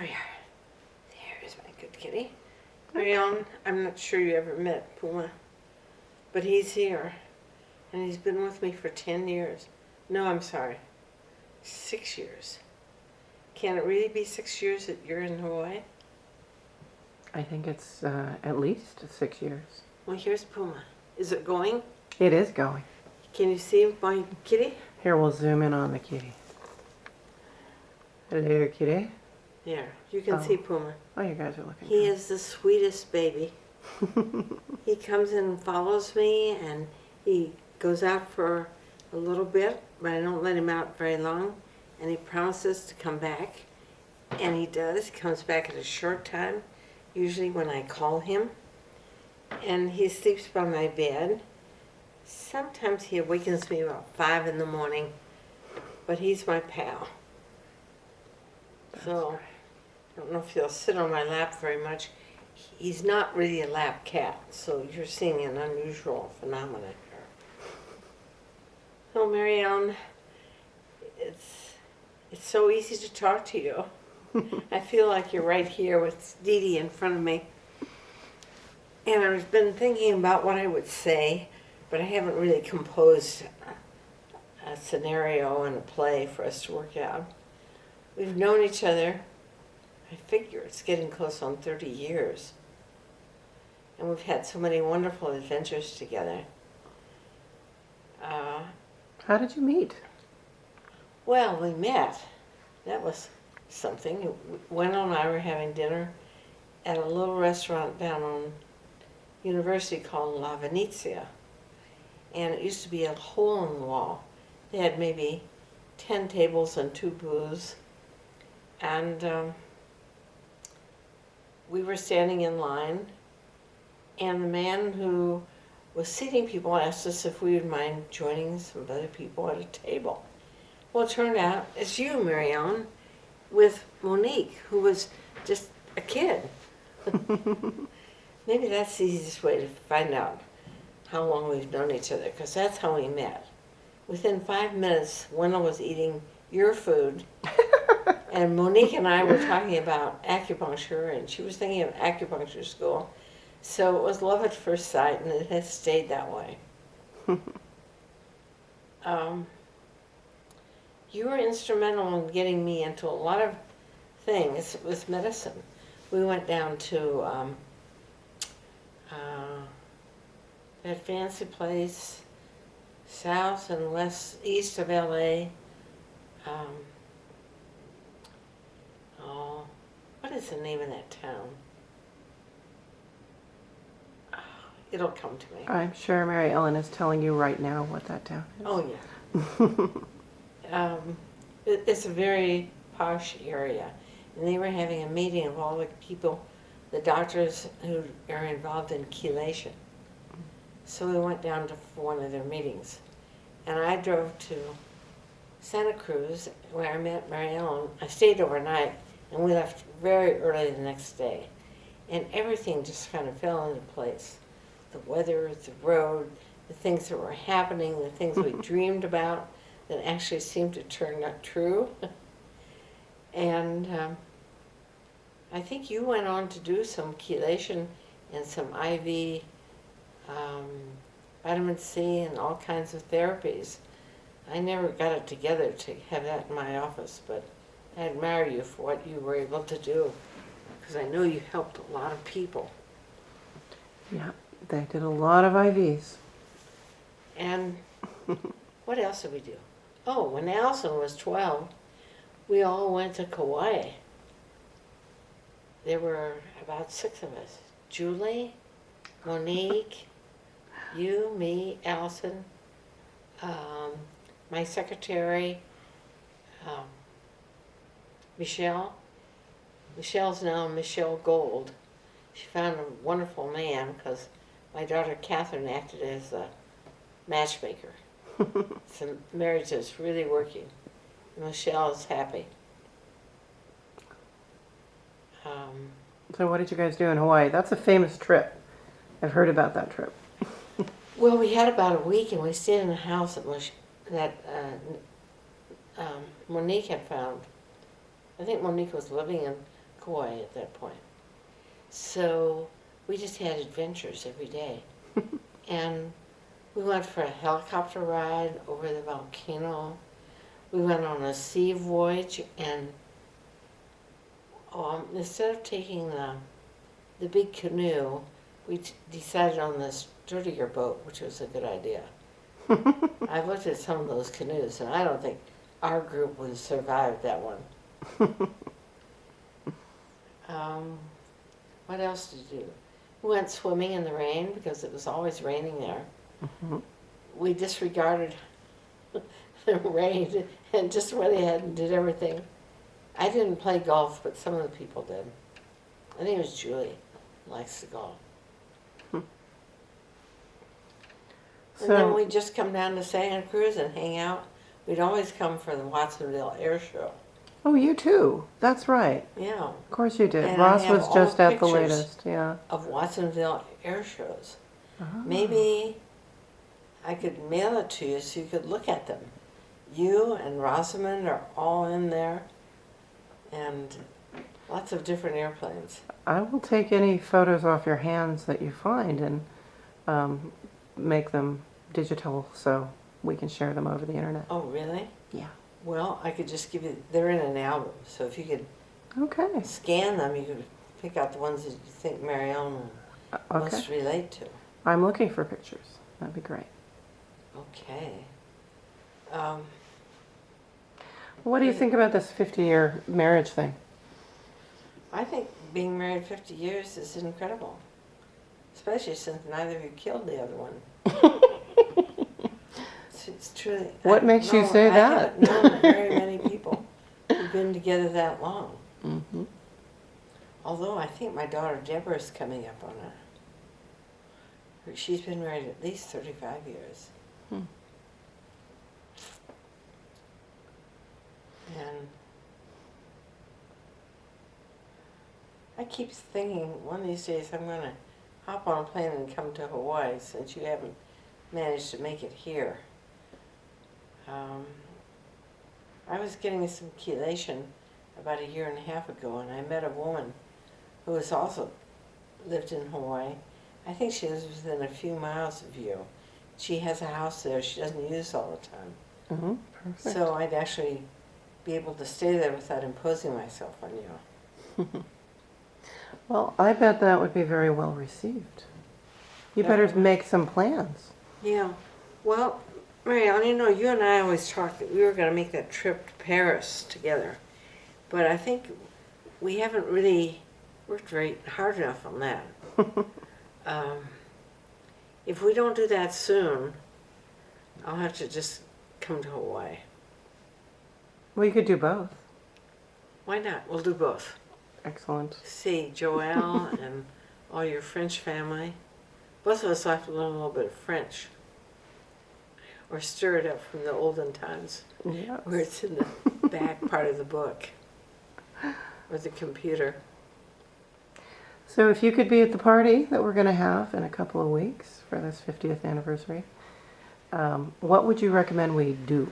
we are. There's my good kitty. Marion, I'm not sure you ever met Puma, but he's here, and he's been with me for 10 years. No, I'm sorry, 6 years. Can it really be 6 years that you're in Hawaii? I think it's at least 6 years. Well, here's Puma. Is it going? It is going. Can you see my kitty? Here, we'll zoom in on the kitty. Hello, kitty. There, you can see Puma. Oh, you guys are looking He good. is the sweetest baby. He comes and follows me, and he goes out for a little bit, but I don't let him out very long, and he promises to come back, and he does. He comes back at a short time, usually when I call him, and he sleeps by my bed. Sometimes he awakens me about 5 in the morning, but he's my pal. So I don't know if he'll sit on my lap very much. He's not really a lap cat, so you're seeing an unusual phenomenon here. So Marianne, it's so easy to talk to you. I feel like you're right here with Dee Dee in front of me. And I've been thinking about what I would say, but I haven't really composed a scenario and a play for us to work out. We've known each other, I figure it's getting close on 30 years. And we've had so many wonderful adventures together. How did you meet? Well, we met. That was something. Wendell and I were having dinner at a little restaurant down on University called La Venezia. And it used to be a hole in the wall. They had maybe 10 tables and 2 booths. And we were standing in line, and the man who was seating people asked us if we would mind joining some other people at a table. Well, it turned out it's you, Marianne, with Monique, who was just a kid. Maybe that's the easiest way to find out how long we've known each other, because that's how we met. Within 5 minutes, Wendell was eating your food, and Monique and I were talking about acupuncture, and she was thinking of acupuncture school. So it was love at first sight, and it has stayed that way. You were instrumental in getting me into a lot of things with medicine. We went down to that fancy place south and east of LA. What is the name of that town? It'll come to me. I'm sure Mary Ellen is telling you right now what that town is. Oh, yeah. It's a very posh area. And they were having a meeting of all the people, the doctors who are involved in chelation. So we went down to one of their meetings. And I drove to Santa Cruz, where I met Mary Ellen. I stayed overnight, and we left very early the next day. And everything just kind of fell into place. The weather, the road, the things that were happening, the things we dreamed about that actually seemed to turn out true. And I think you went on to do some chelation and some IV vitamin C and all kinds of therapies. I never got it together to have that in my office, but I admire you for what you were able to do, because I know you helped a lot of people. Yeah, they did a lot of IVs. And what else did we do? Oh, when Allison was 12, we all went to Kauai. There were about 6 of us. Julie, Monique, you, me, Allison, my secretary, Michelle. Michelle's now Michelle Gold. She found a wonderful man because my daughter Catherine acted as a matchmaker. So the marriage is really working. Michelle is happy. So what did you guys do in Hawaii? That's a famous trip. I've heard about that trip. Well, we had about a week, and we stayed in a house that Monique had found. I think Monique was living in Kauai at that point. So we just had adventures every day. And we went for a helicopter ride over the volcano. We went on a sea voyage, and instead of taking the big canoe, we decided on the sturdier boat, which was a good idea. I've looked at some of those canoes, and I don't think our group would have survived that one. What else did we do? We went swimming in the rain because it was always raining there. Mm-hmm. We disregarded the rain and just went ahead and did everything. I didn't play golf, but some of the people did. I think it was Julie who likes to golf. And then we'd just come down to Santa Cruz and hang out. We'd always come for the Watsonville Air Show. Oh, you too. That's right. Yeah. Of course you did. And Ross I have was all just the at the pictures latest. Yeah. of Watsonville Air Shows. Oh. Maybe I could mail it to you so you could look at them. You and Rosamond are all in there, and lots of different airplanes. I will take any photos off your hands that you find and make them digital so we can share them over the internet. Oh, really? Yeah. Well, I could just give you, they're in an album, so if you could Okay. scan them, you could pick out the ones that you think Marielle will Okay. most relate to. I'm looking for pictures. That'd be great. Okay. What do you think about this 50-year marriage thing? I think being married 50 years is incredible, especially since neither of you killed the other one. It's truly. What makes you say that? I haven't known very many people who've been together that long. Mm-hmm. Although I think my daughter Deborah's coming up on it. She's been married at least 35 years. Hmm. And I keep thinking one of these days I'm going to hop on a plane and come to Hawaii since you haven't managed to make it here. I was getting some chelation about 1.5 years ago, and I met a woman who has also lived in Hawaii. I think she lives within a few miles of you. She has a house there she doesn't use all the time. Mm-hmm. Perfect. So I'd actually be able to stay there without imposing myself on you. Well, I bet that would be very well received. You better make some plans. Yeah. Well, Marielle, you know, you and I always talked that we were going to make that trip to Paris together. But I think we haven't really worked very hard enough on that. If we don't do that soon, I'll have to just come to Hawaii. Well, you could do both. Why not? We'll do both. Excellent. See Joelle and all your French family. Both of us will have to learn a little bit of French. Or stir it up from the olden times, Yes. where it's in the back part of the book. Or the computer. So if you could be at the party that we're going to have in a couple of weeks for this 50th anniversary, what would you recommend we do?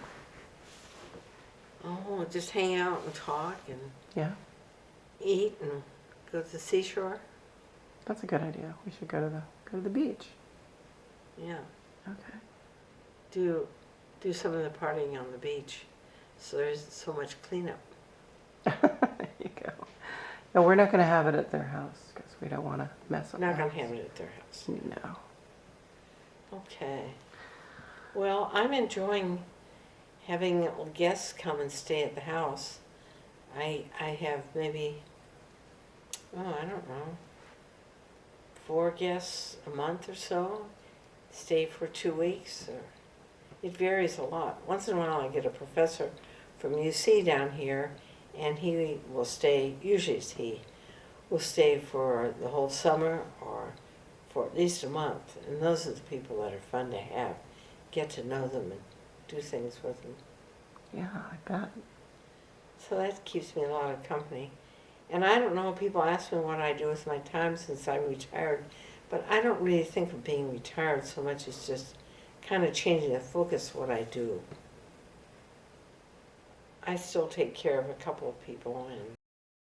Oh, just hang out and talk and Yeah, eat and go to the seashore. that's a good idea. We should go to the beach. Yeah. Okay. Do some of the partying on the beach, so there isn't so much cleanup. There you go. No, we're not going to have it at their house because we don't want to mess up. Not their going to house. have it at their house. No. Okay. Well, I'm enjoying having guests come and stay at the house. I have maybe, I don't know, 4 guests a month or so. Stay for 2 weeks. Or it varies a lot. Once in a while I get a professor from UC down here, and he will stay, usually it's he, will stay for the whole summer or for at least a month. And those are the people that are fun to have. Get to know them and do things with them. Yeah, I bet. So that keeps me a lot of company. And I don't know, people ask me what I do with my time since I'm retired, but I don't really think of being retired so much as just kind of changing the focus of what I do. I still take care of a couple of people and